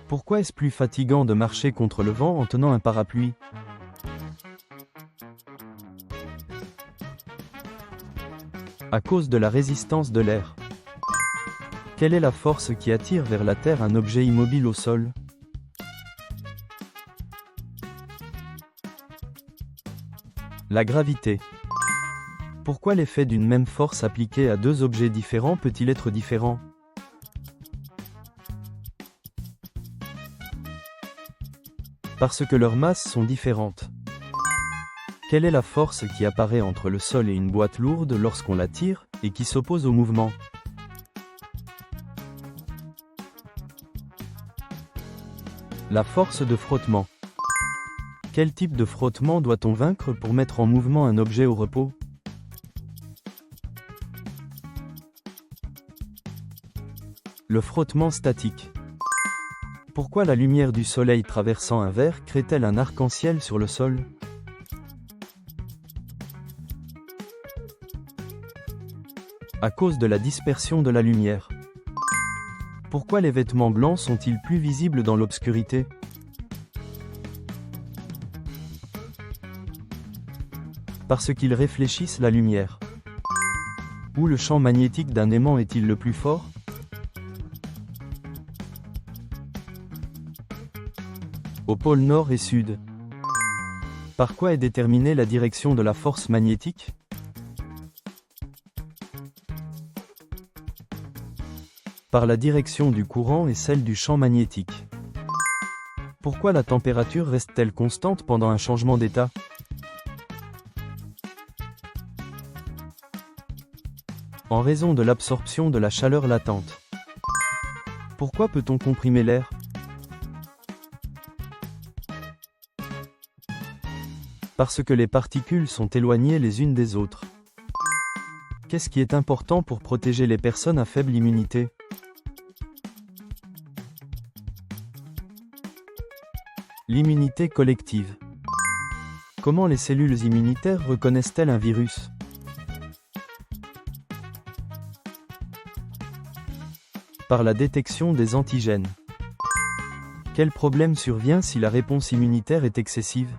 Pourquoi est-ce plus fatigant de marcher contre le vent en tenant un parapluie? À cause de la résistance de l'air. Quelle est la force qui attire vers la Terre un objet immobile au sol? La gravité. Pourquoi l'effet d'une même force appliquée à deux objets différents peut-il être différent? Parce que leurs masses sont différentes. Quelle est la force qui apparaît entre le sol et une boîte lourde lorsqu'on la tire, et qui s'oppose au mouvement? La force de frottement. Quel type de frottement doit-on vaincre pour mettre en mouvement un objet au repos? Le frottement statique. Pourquoi la lumière du soleil traversant un verre crée-t-elle un arc-en-ciel sur le sol? À cause de la dispersion de la lumière. Pourquoi les vêtements blancs sont-ils plus visibles dans l'obscurité? Parce qu'ils réfléchissent la lumière. Où le champ magnétique d'un aimant est-il le plus fort? Au pôle nord et sud. Par quoi est déterminée la direction de la force magnétique? Par la direction du courant et celle du champ magnétique. Pourquoi la température reste-t-elle constante pendant un changement d'état? En raison de l'absorption de la chaleur latente. Pourquoi peut-on comprimer l'air? Parce que les particules sont éloignées les unes des autres. Qu'est-ce qui est important pour protéger les personnes à faible immunité? L'immunité collective. Comment les cellules immunitaires reconnaissent-elles un virus? Par la détection des antigènes. Quel problème survient si la réponse immunitaire est excessive?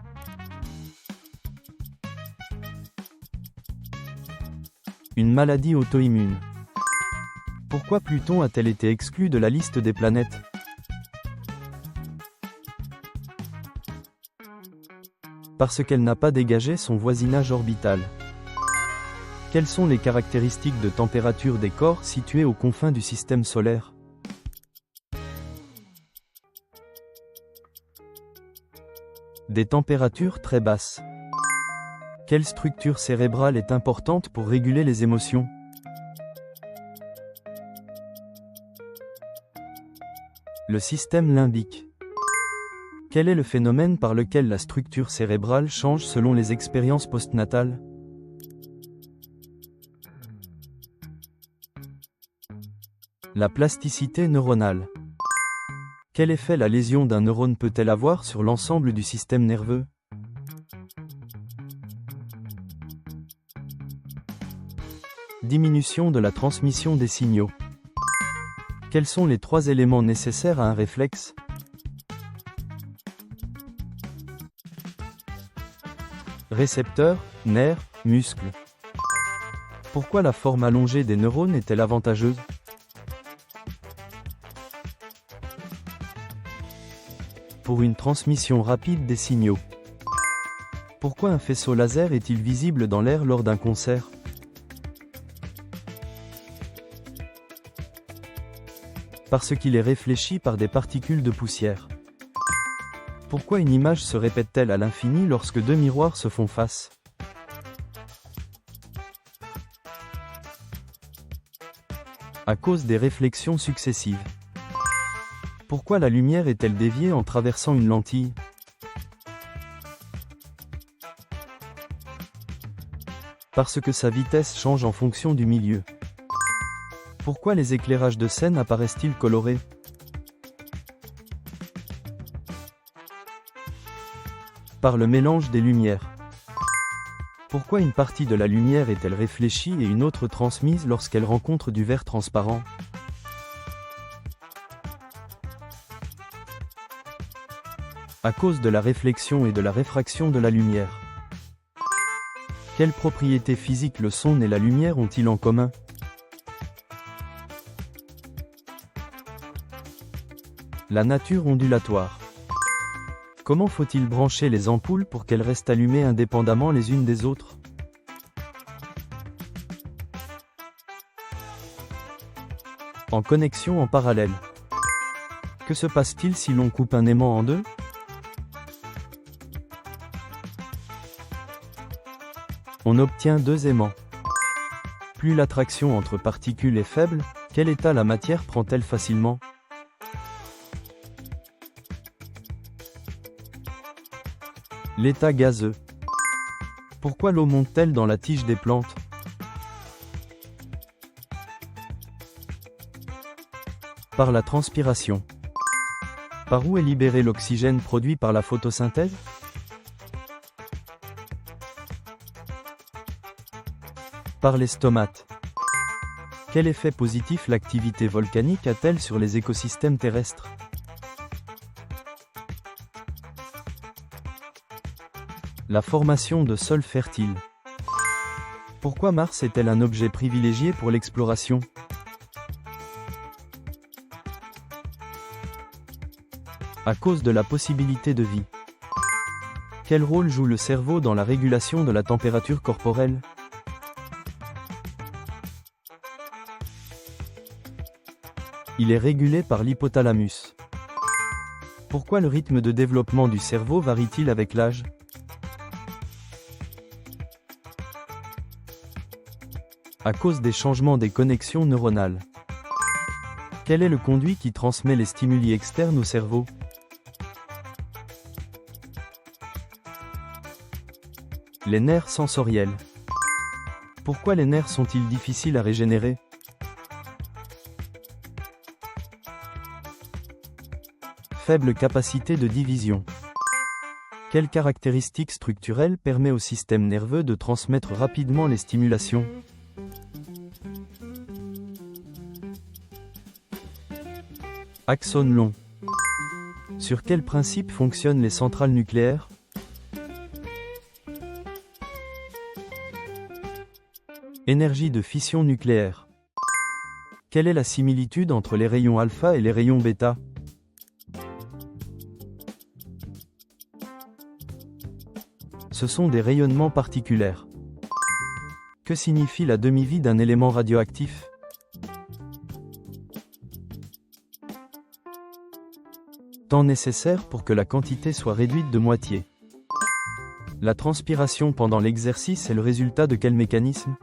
Une maladie auto-immune. Pourquoi Pluton a-t-elle été exclue de la liste des planètes? Parce qu'elle n'a pas dégagé son voisinage orbital. Quelles sont les caractéristiques de température des corps situés aux confins du système solaire? Des températures très basses. Quelle structure cérébrale est importante pour réguler les émotions? Le système limbique. Quel est le phénomène par lequel la structure cérébrale change selon les expériences postnatales? La plasticité neuronale. Quel effet la lésion d'un neurone peut-elle avoir sur l'ensemble du système nerveux? Diminution de la transmission des signaux. Quels sont les 3 éléments nécessaires à un réflexe? Récepteurs, nerfs, muscles. Pourquoi la forme allongée des neurones est-elle avantageuse? Pour une transmission rapide des signaux. Pourquoi un faisceau laser est-il visible dans l'air lors d'un concert? Parce qu'il est réfléchi par des particules de poussière. Pourquoi une image se répète-t-elle à l'infini lorsque deux miroirs se font face? À cause des réflexions successives. Pourquoi la lumière est-elle déviée en traversant une lentille? Parce que sa vitesse change en fonction du milieu. Pourquoi les éclairages de scène apparaissent-ils colorés? Par le mélange des lumières. Pourquoi une partie de la lumière est-elle réfléchie et une autre transmise lorsqu'elle rencontre du verre transparent? À cause de la réflexion et de la réfraction de la lumière. Quelles propriétés physiques le son et la lumière ont-ils en commun? La nature ondulatoire. Comment faut-il brancher les ampoules pour qu'elles restent allumées indépendamment les unes des autres? En connexion en parallèle. Que se passe-t-il si l'on coupe un aimant en deux? On obtient deux aimants. Plus l'attraction entre particules est faible, quel état la matière prend-elle facilement? L'état gazeux. Pourquoi l'eau monte-t-elle dans la tige des plantes? Par la transpiration. Par où est libéré l'oxygène produit par la photosynthèse? Par les stomates. Quel effet positif l'activité volcanique a-t-elle sur les écosystèmes terrestres? La formation de sols fertiles. Pourquoi Mars est-elle un objet privilégié pour l'exploration? À cause de la possibilité de vie. Quel rôle joue le cerveau dans la régulation de la température corporelle? Il est régulé par l'hypothalamus. Pourquoi le rythme de développement du cerveau varie-t-il avec l'âge? À cause des changements des connexions neuronales. Quel est le conduit qui transmet les stimuli externes au cerveau? Les nerfs sensoriels. Pourquoi les nerfs sont-ils difficiles à régénérer? Faible capacité de division. Quelle caractéristique structurelle permet au système nerveux de transmettre rapidement les stimulations? Axone long. Sur quel principe fonctionnent les centrales nucléaires? Énergie de fission nucléaire. Quelle est la similitude entre les rayons alpha et les rayons bêta? Ce sont des rayonnements particulaires. Que signifie la demi-vie d'un élément radioactif? Temps nécessaire pour que la quantité soit réduite de moitié. La transpiration pendant l'exercice est le résultat de quel mécanisme?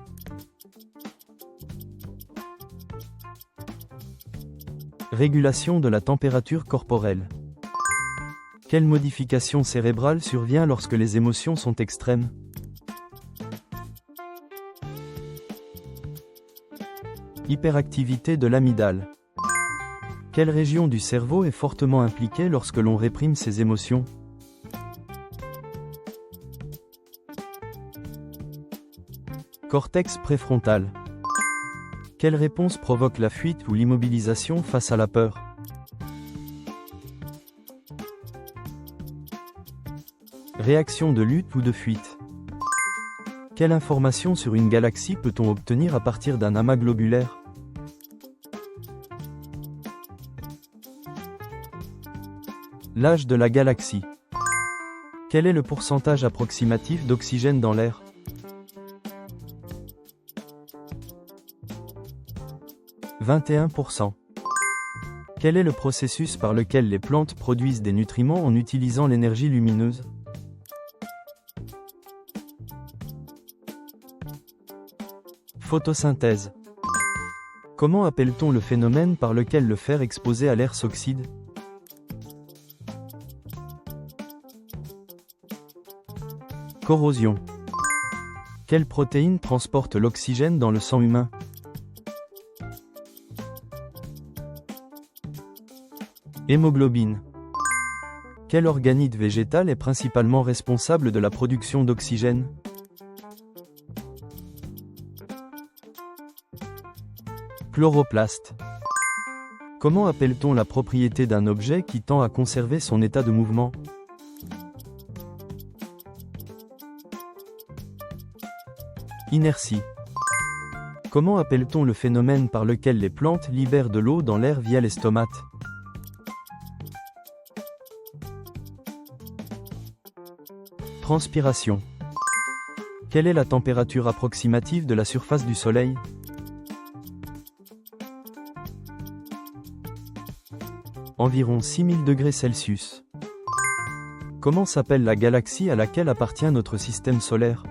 Régulation de la température corporelle. Quelle modification cérébrale survient lorsque les émotions sont extrêmes? Hyperactivité de l'amygdale. Quelle région du cerveau est fortement impliquée lorsque l'on réprime ses émotions? Cortex préfrontal. Quelle réponse provoque la fuite ou l'immobilisation face à la peur? Réaction de lutte ou de fuite. Quelle information sur une galaxie peut-on obtenir à partir d'un amas globulaire? L'âge de la galaxie. Quel est le pourcentage approximatif d'oxygène dans l'air? « 21%. Quel est le processus par lequel les plantes produisent des nutriments en utilisant l'énergie lumineuse? Photosynthèse. Comment appelle-t-on le phénomène par lequel le fer exposé à l'air s'oxyde? Corrosion. Quelle protéine transporte l'oxygène dans le sang humain? Hémoglobine. Quel organite végétal est principalement responsable de la production d'oxygène? Chloroplaste. Comment appelle-t-on la propriété d'un objet qui tend à conserver son état de mouvement? Inertie. Comment appelle-t-on le phénomène par lequel les plantes libèrent de l'eau dans l'air via les stomates? Transpiration. Quelle est la température approximative de la surface du Soleil? Environ 6000 degrés Celsius. Comment s'appelle la galaxie à laquelle appartient notre système solaire?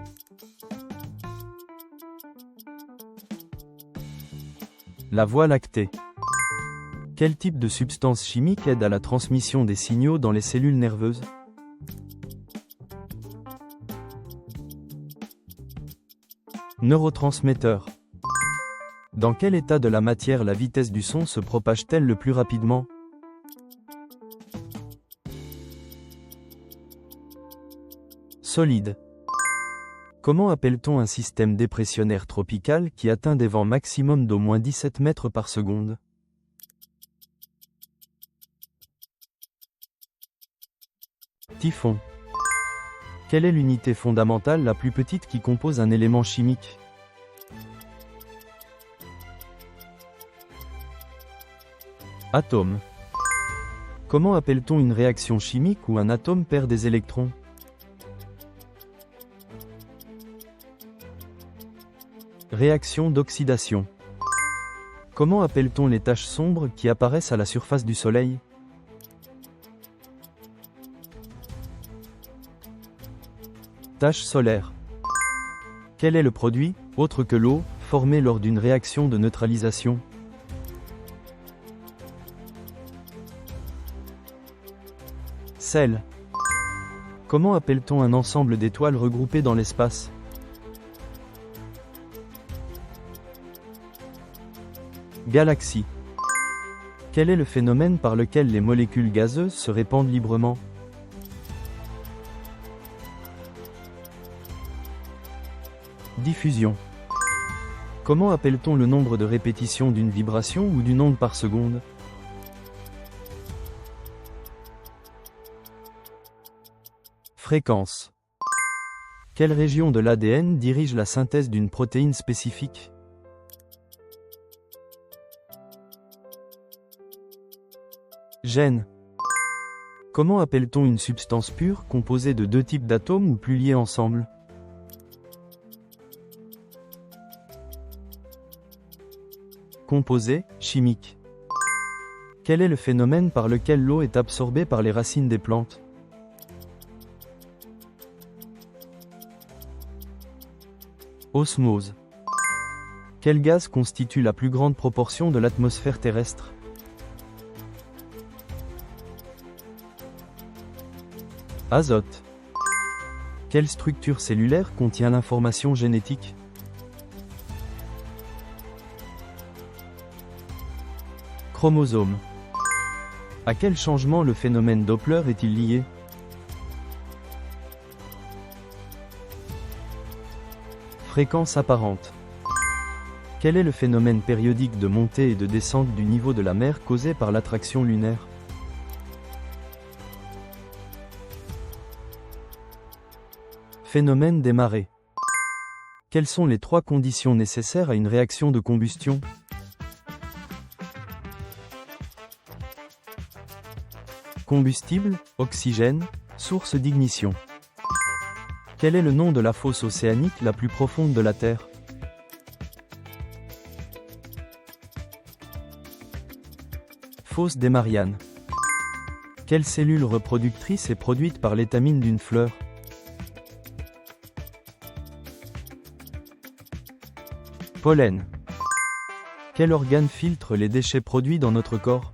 La Voie lactée. Quel type de substance chimique aide à la transmission des signaux dans les cellules nerveuses? Neurotransmetteur. Dans quel état de la matière la vitesse du son se propage-t-elle le plus rapidement? Solide. Comment appelle-t-on un système dépressionnaire tropical qui atteint des vents maximum d'au moins 17 mètres par seconde? Typhon. Quelle est l'unité fondamentale la plus petite qui compose un élément chimique? Atome. Comment appelle-t-on une réaction chimique où un atome perd des électrons? Réaction d'oxydation. Comment appelle-t-on les taches sombres qui apparaissent à la surface du Soleil? Taches solaires. Quel est le produit, autre que l'eau, formé lors d'une réaction de neutralisation? Sel. Comment appelle-t-on un ensemble d'étoiles regroupées dans l'espace? Galaxie. Quel est le phénomène par lequel les molécules gazeuses se répandent librement? Diffusion. Comment appelle-t-on le nombre de répétitions d'une vibration ou d'une onde par seconde? Fréquence. Quelle région de l'ADN dirige la synthèse d'une protéine spécifique? Gène. Comment appelle-t-on une substance pure composée de deux types d'atomes ou plus liés ensemble? Composé, chimique. Quel est le phénomène par lequel l'eau est absorbée par les racines des plantes? Osmose. Quel gaz constitue la plus grande proportion de l'atmosphère terrestre? Azote. Quelle structure cellulaire contient l'information génétique? Chromosome. À quel changement le phénomène Doppler est-il lié? Fréquence apparente. Quel est le phénomène périodique de montée et de descente du niveau de la mer causé par l'attraction lunaire? Phénomène des marées. Quelles sont les trois conditions nécessaires à une réaction de combustion? Combustible, oxygène, source d'ignition. Quel est le nom de la fosse océanique la plus profonde de la Terre? Fosse des Mariannes. Quelle cellule reproductrice est produite par l'étamine d'une fleur? Pollen. Quel organe filtre les déchets produits dans notre corps?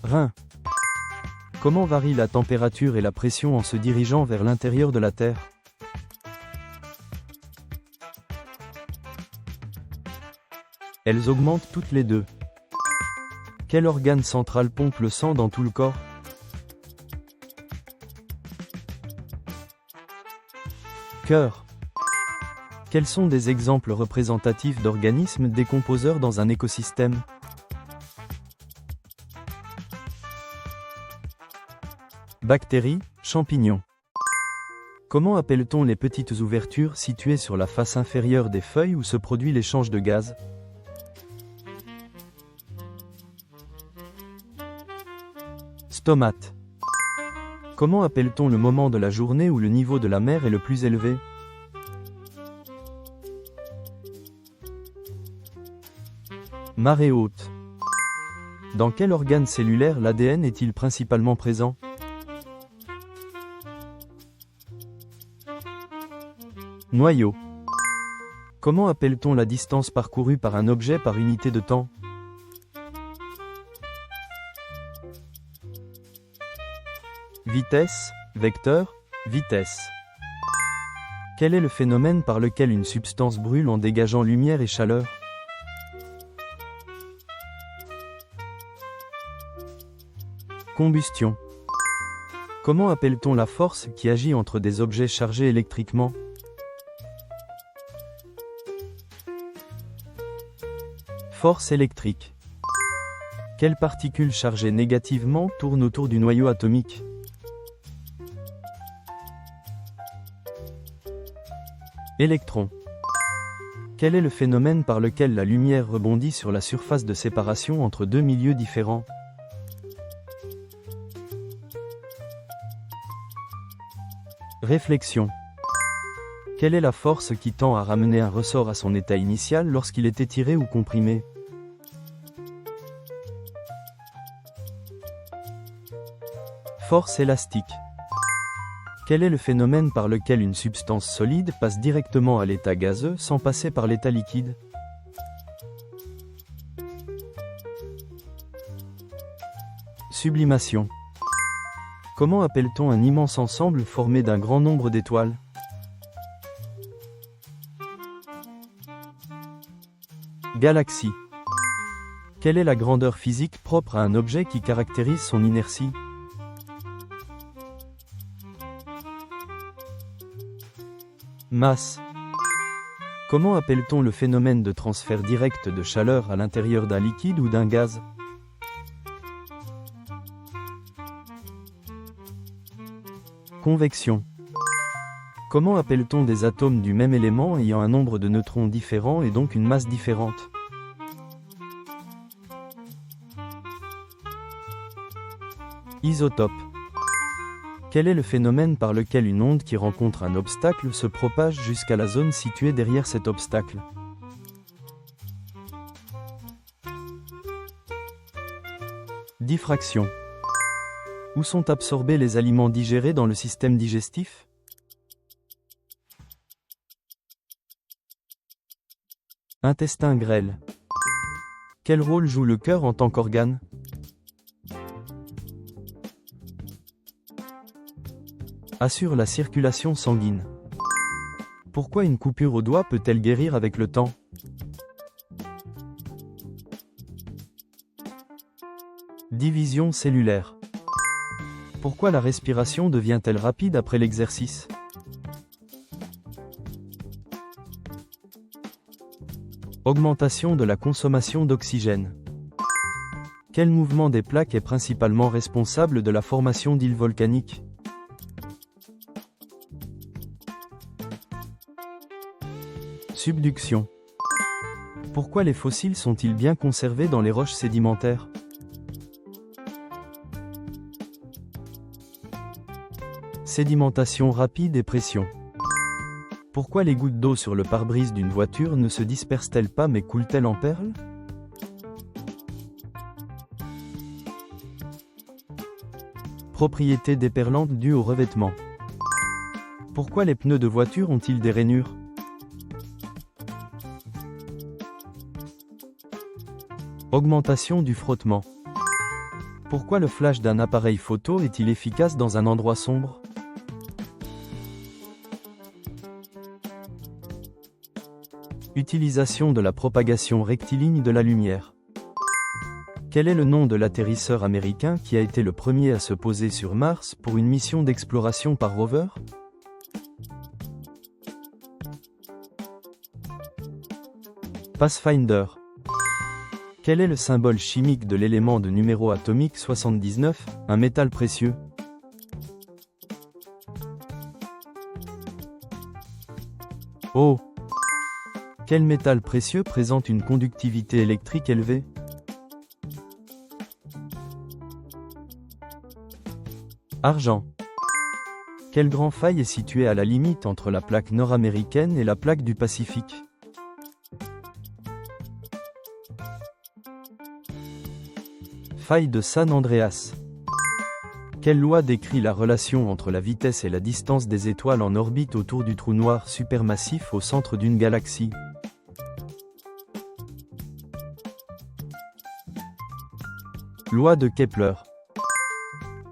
Rein. Comment varie la température et la pression en se dirigeant vers l'intérieur de la Terre? Elles augmentent toutes les deux. Quel organe central pompe le sang dans tout le corps? Cœur. Quels sont des exemples représentatifs d'organismes décomposeurs dans un écosystème? Bactéries, champignons. Comment appelle-t-on les petites ouvertures situées sur la face inférieure des feuilles où se produit l'échange de gaz? Stomate. Comment appelle-t-on le moment de la journée où le niveau de la mer est le plus élevé? Marée haute. Dans quel organe cellulaire l'ADN est-il principalement présent? Noyau. Comment appelle-t-on la distance parcourue par un objet par unité de temps? Vitesse, vecteur, vitesse. Quel est le phénomène par lequel une substance brûle en dégageant lumière et chaleur? Combustion. Comment appelle-t-on la force qui agit entre des objets chargés électriquement? Force électrique. Quelle particule chargée négativement tourne autour du noyau atomique? Électron. Quel est le phénomène par lequel la lumière rebondit sur la surface de séparation entre deux milieux différents? Réflexion. Quelle est la force qui tend à ramener un ressort à son état initial lorsqu'il est étiré ou comprimé? Force élastique. Quel est le phénomène par lequel une substance solide passe directement à l'état gazeux sans passer par l'état liquide? Sublimation. Comment appelle-t-on un immense ensemble formé d'un grand nombre d'étoiles? Galaxie. Quelle est la grandeur physique propre à un objet qui caractérise son inertie? Masse. Comment appelle-t-on le phénomène de transfert direct de chaleur à l'intérieur d'un liquide ou d'un gaz? Convection. Comment appelle-t-on des atomes du même élément ayant un nombre de neutrons différent et donc une masse différente? Isotope. Quel est le phénomène par lequel une onde qui rencontre un obstacle se propage jusqu'à la zone située derrière cet obstacle? Diffraction. Où sont absorbés les aliments digérés dans le système digestif? Intestin grêle. Quel rôle joue le cœur en tant qu'organe? Assure la circulation sanguine. Pourquoi une coupure au doigt peut-elle guérir avec le temps? Division cellulaire. Pourquoi la respiration devient-elle rapide après l'exercice? Augmentation de la consommation d'oxygène. Quel mouvement des plaques est principalement responsable de la formation d'îles volcaniques? Subduction. Pourquoi les fossiles sont-ils bien conservés dans les roches sédimentaires? Sédimentation rapide et pression. Pourquoi les gouttes d'eau sur le pare-brise d'une voiture ne se dispersent-elles pas mais coulent-elles en perles? Propriété déperlante due au revêtement. Pourquoi les pneus de voiture ont-ils des rainures? Augmentation du frottement. Pourquoi le flash d'un appareil photo est-il efficace dans un endroit sombre? Utilisation de la propagation rectiligne de la lumière. Quel est le nom de l'atterrisseur américain qui a été le premier à se poser sur Mars pour une mission d'exploration par rover? Pathfinder. Quel est le symbole chimique de l'élément de numéro atomique 79, un métal précieux? Oh! Quel métal précieux présente une conductivité électrique élevée? Argent. Quelle grande faille est située à la limite entre la plaque nord-américaine et la plaque du Pacifique? Faille de San Andreas. Quelle loi décrit la relation entre la vitesse et la distance des étoiles en orbite autour du trou noir supermassif au centre d'une galaxie? Loi de Kepler.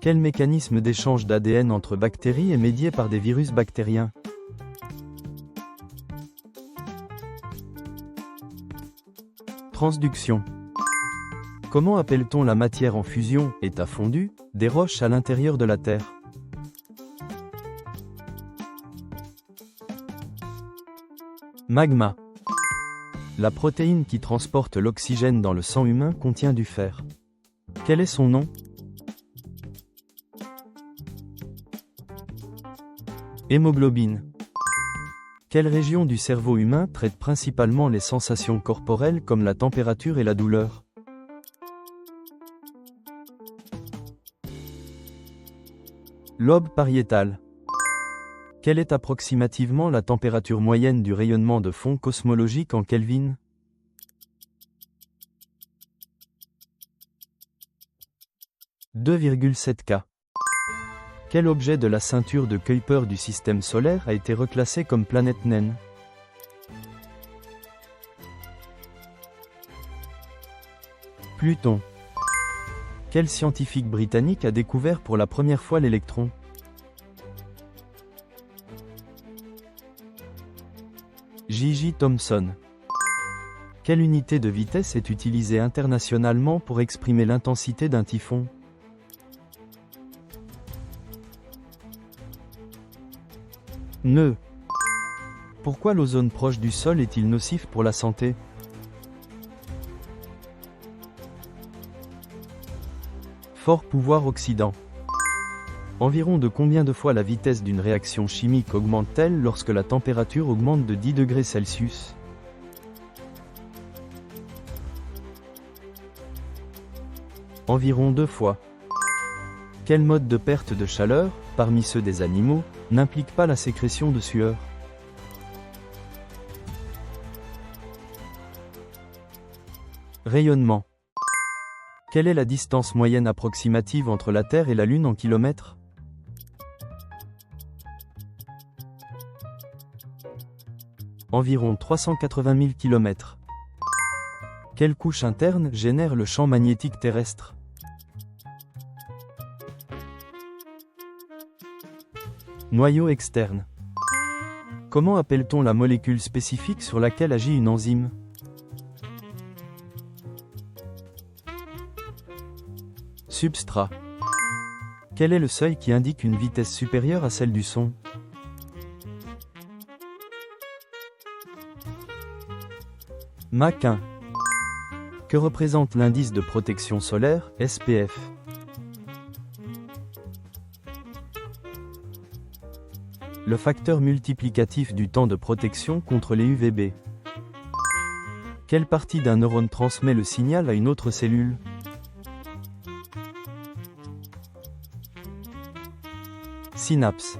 Quel mécanisme d'échange d'ADN entre bactéries est médié par des virus bactériens? Transduction. Comment appelle-t-on la matière en fusion, état fondu, des roches à l'intérieur de la Terre? Magma. La protéine qui transporte l'oxygène dans le sang humain contient du fer. Quel est son nom? Hémoglobine. Quelle région du cerveau humain traite principalement les sensations corporelles comme la température et la douleur? Lobe pariétal. Quelle est approximativement la température moyenne du rayonnement de fond cosmologique en Kelvin? « 2,7 K. Quel objet de la ceinture de Kuiper du système solaire a été reclassé comme planète naine? Pluton. Quel scientifique britannique a découvert pour la première fois l'électron? J.J. Thomson. Quelle unité de vitesse est utilisée internationalement pour exprimer l'intensité d'un typhon? Nœud. Pourquoi l'ozone proche du sol est-il nocif pour la santé? Fort pouvoir oxydant. Environ de combien de fois la vitesse d'une réaction chimique augmente-t-elle lorsque la température augmente de 10 degrés Celsius? Environ 2 fois. Quel mode de perte de chaleur, parmi ceux des animaux, n'implique pas la sécrétion de sueur? Rayonnement. Quelle est la distance moyenne approximative entre la Terre et la Lune en kilomètres? Environ 380 000 km. Quelle couche interne génère le champ magnétique terrestre? Noyau externe. Comment appelle-t-on la molécule spécifique sur laquelle agit une enzyme? Substrat. Quel est le seuil qui indique une vitesse supérieure à celle du son? Mach 1. Que représente l'indice de protection solaire, SPF? Le facteur multiplicatif du temps de protection contre les UVB. Quelle partie d'un neurone transmet le signal à une autre cellule? Synapse.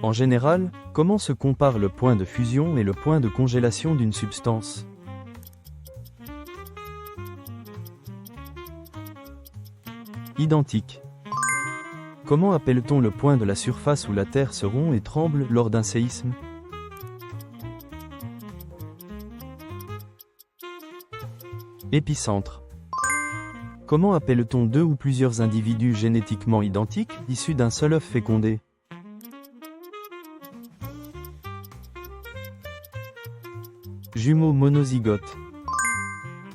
En général, comment se compare le point de fusion et le point de congélation d'une substance? Identique. Comment appelle-t-on le point de la surface où la Terre se rompt et tremble lors d'un séisme? Épicentre. Comment appelle-t-on deux ou plusieurs individus génétiquement identiques, issus d'un seul œuf fécondé? Jumeaux monozygotes.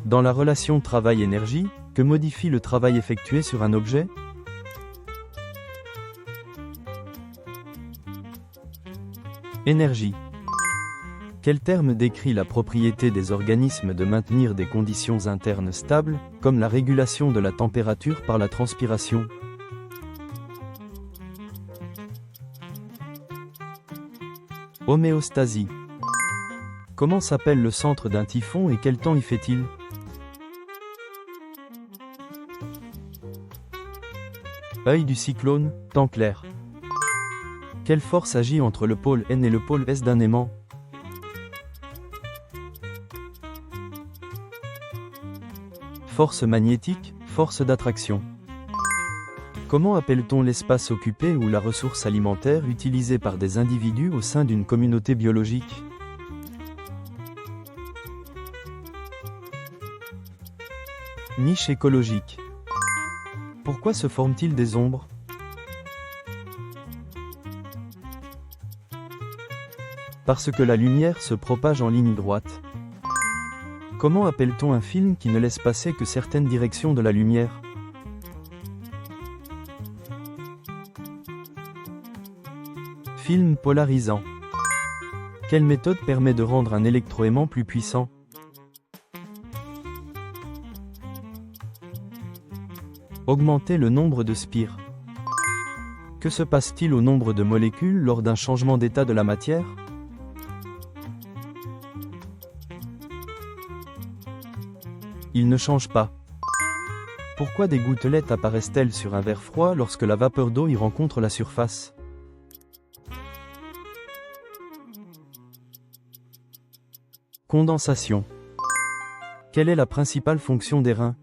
Dans la relation travail-énergie, que modifie le travail effectué sur un objet? Énergie. Quel terme décrit la propriété des organismes de maintenir des conditions internes stables, comme la régulation de la température par la transpiration? Homéostasie. Comment s'appelle le centre d'un typhon et quel temps y fait-il? Œil du cyclone, temps clair. Quelle force agit entre le pôle N et le pôle S d'un aimant? Force magnétique, force d'attraction. Comment appelle-t-on l'espace occupé ou la ressource alimentaire utilisée par des individus au sein d'une communauté biologique? Niche écologique. Pourquoi se forment-ils des ombres? Parce que la lumière se propage en ligne droite. Comment appelle-t-on un film qui ne laisse passer que certaines directions de la lumière? Film polarisant. Quelle méthode permet de rendre un électroaimant plus puissant? Augmenter le nombre de spires. Que se passe-t-il au nombre de molécules lors d'un changement d'état de la matière? Il ne change pas. Pourquoi des gouttelettes apparaissent-elles sur un verre froid lorsque la vapeur d'eau y rencontre la surface? Condensation. Quelle est la principale fonction des reins?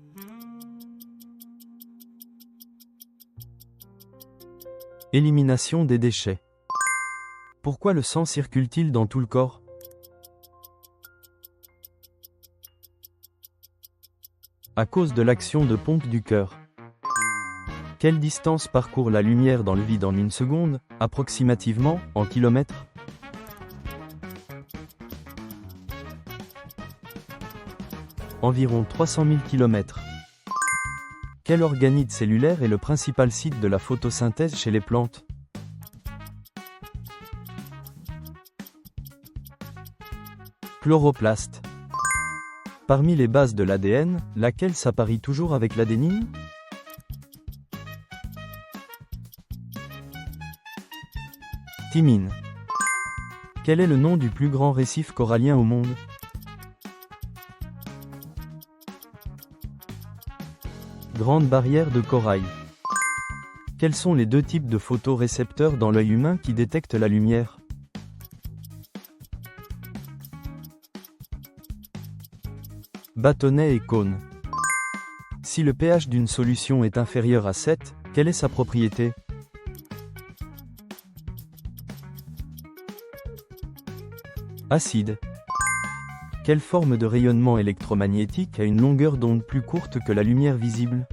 Élimination des déchets. Pourquoi le sang circule-t-il dans tout le corps? À cause de l'action de pompe du cœur. Quelle distance parcourt la lumière dans le vide en une seconde, approximativement, en kilomètres? Environ 300 000 km. Quel organite cellulaire est le principal site de la photosynthèse chez les plantes? Chloroplaste. Parmi les bases de l'ADN, laquelle s'apparie toujours avec l'adénine? Thymine. Quel est le nom du plus grand récif corallien au monde? Grande barrière de corail. Quels sont les deux types de photorécepteurs dans l'œil humain qui détectent la lumière? Bâtonnet et cône. Si le pH d'une solution est inférieur à 7, quelle est sa propriété? Acide. Quelle forme de rayonnement électromagnétique a une longueur d'onde plus courte que la lumière visible?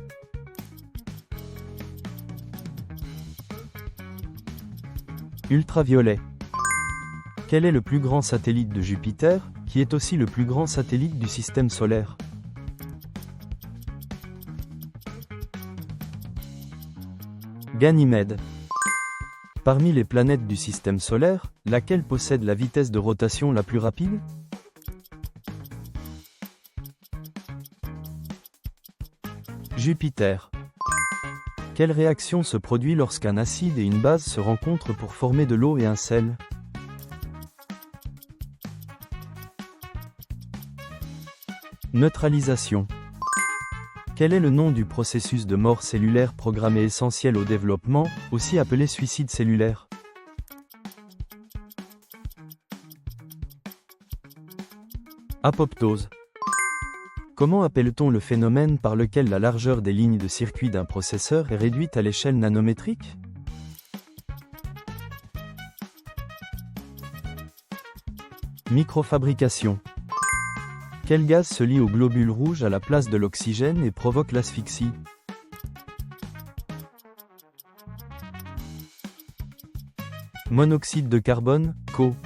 Ultraviolet. Quel est le plus grand satellite de Jupiter, qui est aussi le plus grand satellite du système solaire? Ganymède. Parmi les planètes du système solaire, laquelle possède la vitesse de rotation la plus rapide? Jupiter. Quelle réaction se produit lorsqu'un acide et une base se rencontrent pour former de l'eau et un sel? Neutralisation. Quel est le nom du processus de mort cellulaire programmé essentiel au développement, aussi appelé suicide cellulaire? Apoptose. Comment appelle-t-on le phénomène par lequel la largeur des lignes de circuit d'un processeur est réduite à l'échelle nanométrique? Microfabrication. Quel gaz se lie au globule rouge à la place de l'oxygène et provoque l'asphyxie? Monoxyde de carbone, CO.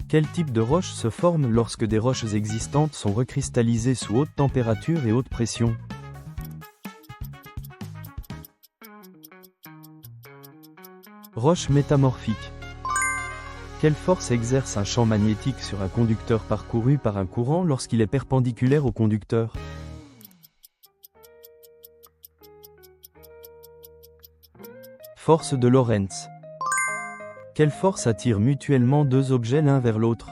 Quel type de roche se forme lorsque des roches existantes sont recristallisées sous haute température et haute pression? Roche métamorphique. Quelle force exerce un champ magnétique sur un conducteur parcouru par un courant lorsqu'il est perpendiculaire au conducteur? Force de Lorentz. Quelle force attire mutuellement deux objets l'un vers l'autre?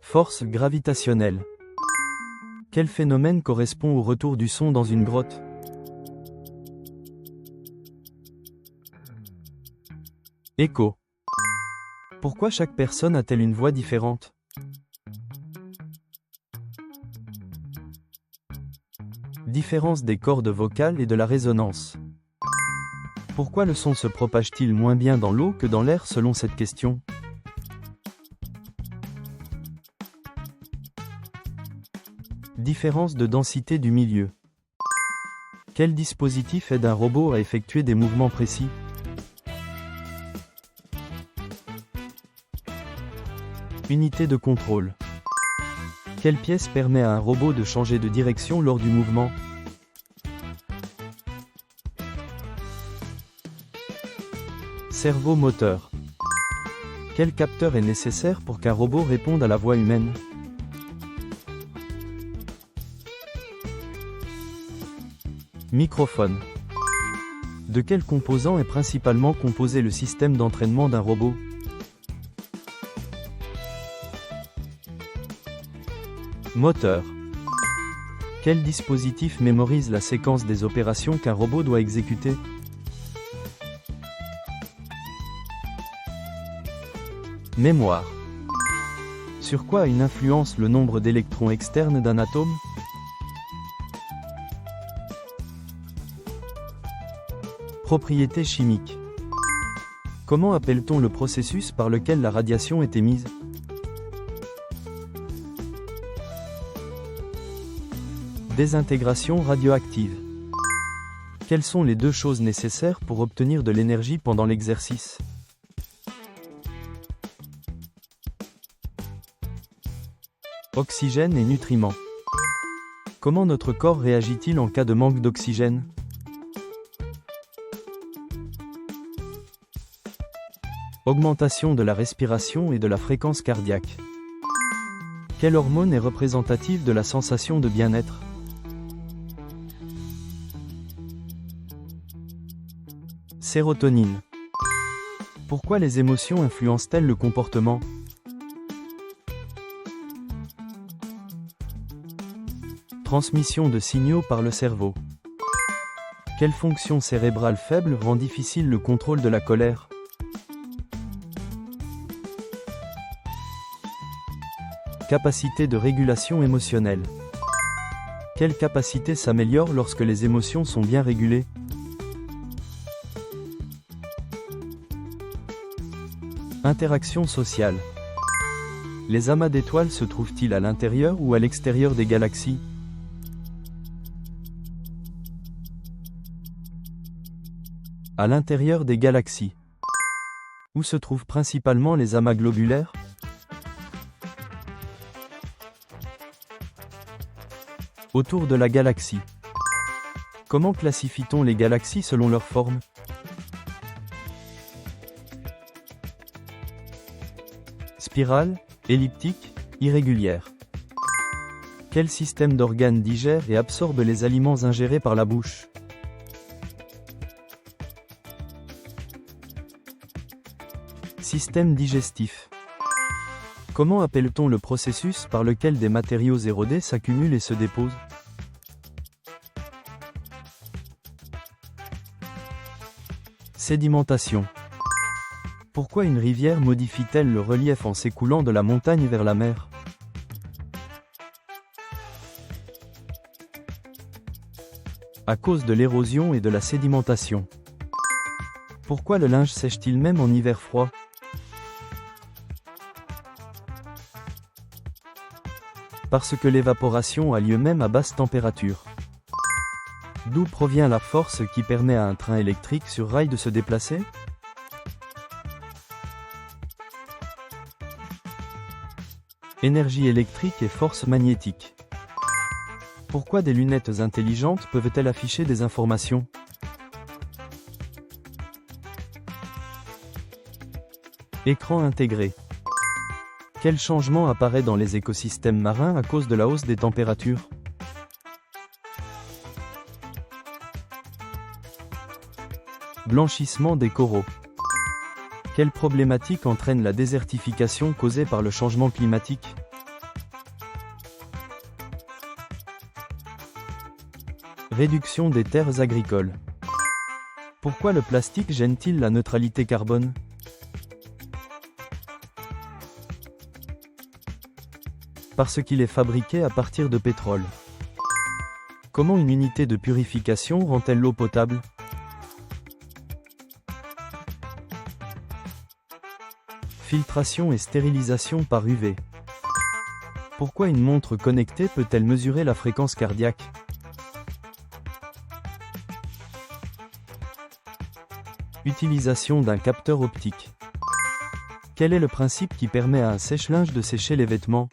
Force gravitationnelle. Quel phénomène correspond au retour du son dans une grotte? Écho. Pourquoi chaque personne a-t-elle une voix différente? Différence des cordes vocales et de la résonance. Pourquoi le son se propage-t-il moins bien dans l'eau que dans l'air selon cette question? Différence de densité du milieu. Quel dispositif aide un robot à effectuer des mouvements précis? Unité de contrôle. Quelle pièce permet à un robot de changer de direction lors du mouvement? Cerveau moteur. Quel capteur est nécessaire pour qu'un robot réponde à la voix humaine? Microphone. De quels composants est principalement composé le système d'entraînement d'un robot? Moteur. Quel dispositif mémorise la séquence des opérations qu'un robot doit exécuter? Mémoire. Sur quoi a une influence le nombre d'électrons externes d'un atome? Propriétés chimiques. Comment appelle-t-on le processus par lequel la radiation est émise? Désintégration radioactive. Quelles sont les deux choses nécessaires pour obtenir de l'énergie pendant l'exercice? Oxygène et nutriments. Comment notre corps réagit-il en cas de manque d'oxygène? Augmentation de la respiration et de la fréquence cardiaque. Quelle hormone est représentative de la sensation de bien-être? Sérotonine. Pourquoi les émotions influencent-elles le comportement? Transmission de signaux par le cerveau. Quelle fonction cérébrale faible rend difficile le contrôle de la colère? Capacité de régulation émotionnelle. Quelle capacité s'améliore lorsque les émotions sont bien régulées? Interaction sociale. Les amas d'étoiles se trouvent-ils à l'intérieur ou à l'extérieur des galaxies? À l'intérieur des galaxies. Où se trouvent principalement les amas globulaires? Autour de la galaxie. Comment classifie-t-on les galaxies selon leur forme? Spirale, elliptique, irrégulière. Quel système d'organes digère et absorbe les aliments ingérés par la bouche? Système digestif. Comment appelle-t-on le processus par lequel des matériaux érodés s'accumulent et se déposent? Sédimentation. Pourquoi une rivière modifie-t-elle le relief en s'écoulant de la montagne vers la mer? À cause de l'érosion et de la sédimentation. Pourquoi le linge sèche-t-il même en hiver froid? Parce que l'évaporation a lieu même à basse température. D'où provient la force qui permet à un train électrique sur rail de se déplacer? Énergie électrique et force magnétique. Pourquoi des lunettes intelligentes peuvent-elles afficher des informations? Écran intégré. Quel changement apparaît dans les écosystèmes marins à cause de la hausse des températures? Blanchissement des coraux. Quelle problématique entraîne la désertification causée par le changement climatique? Réduction des terres agricoles. Pourquoi le plastique gêne-t-il la neutralité carbone? Parce qu'il est fabriqué à partir de pétrole. Comment une unité de purification rend-elle l'eau potable? Filtration et stérilisation par UV. Pourquoi une montre connectée peut-elle mesurer la fréquence cardiaque? Utilisation d'un capteur optique. Quel est le principe qui permet à un sèche-linge de sécher les vêtements?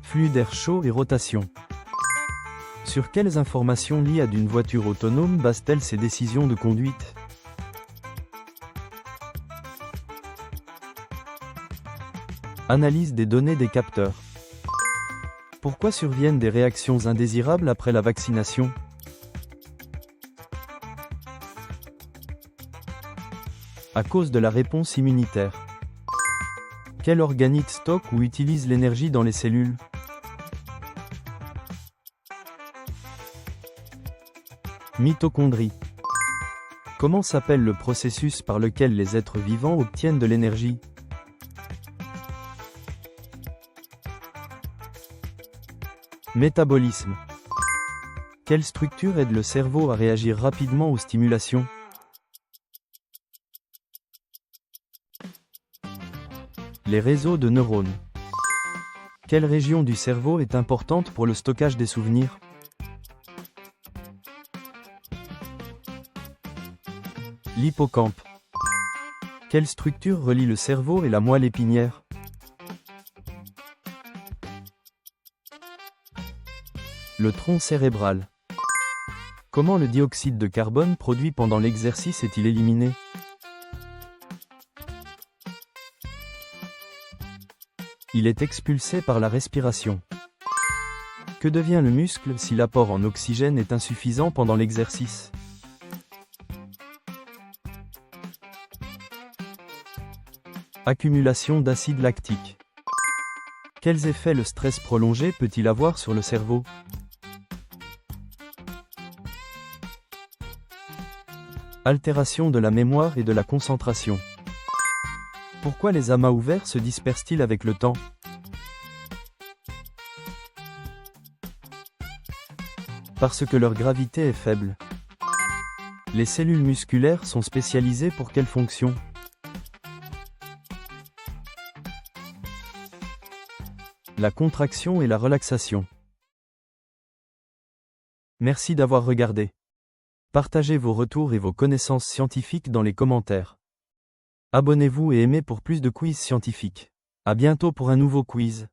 Flux d'air chaud et rotation. Sur quelles informations l'IA d'une voiture autonome base-t-elle ses décisions de conduite? Analyse des données des capteurs. Pourquoi surviennent des réactions indésirables après la vaccination? À cause de la réponse immunitaire. Quel organite stocke ou utilise l'énergie dans les cellules? Mitochondrie. Comment s'appelle le processus par lequel les êtres vivants obtiennent de l'énergie? Métabolisme. Quelle structure aide le cerveau à réagir rapidement aux stimulations? Les réseaux de neurones. Quelle région du cerveau est importante pour le stockage des souvenirs? L'hippocampe. Quelle structure relie le cerveau et la moelle épinière? Le tronc cérébral. Comment le dioxyde de carbone produit pendant l'exercice est-il éliminé? Il est expulsé par la respiration. Que devient le muscle si l'apport en oxygène est insuffisant pendant l'exercice? Accumulation d'acide lactique. Quels effets le stress prolongé peut-il avoir sur le cerveau? Altération de la mémoire et de la concentration. Pourquoi les amas ouverts se dispersent-ils avec le temps? Parce que leur gravité est faible. Les cellules musculaires sont spécialisées pour quelle fonction? La contraction et la relaxation. Merci d'avoir regardé. Partagez vos retours et vos connaissances scientifiques dans les commentaires. Abonnez-vous et aimez pour plus de quiz scientifiques. À bientôt pour un nouveau quiz.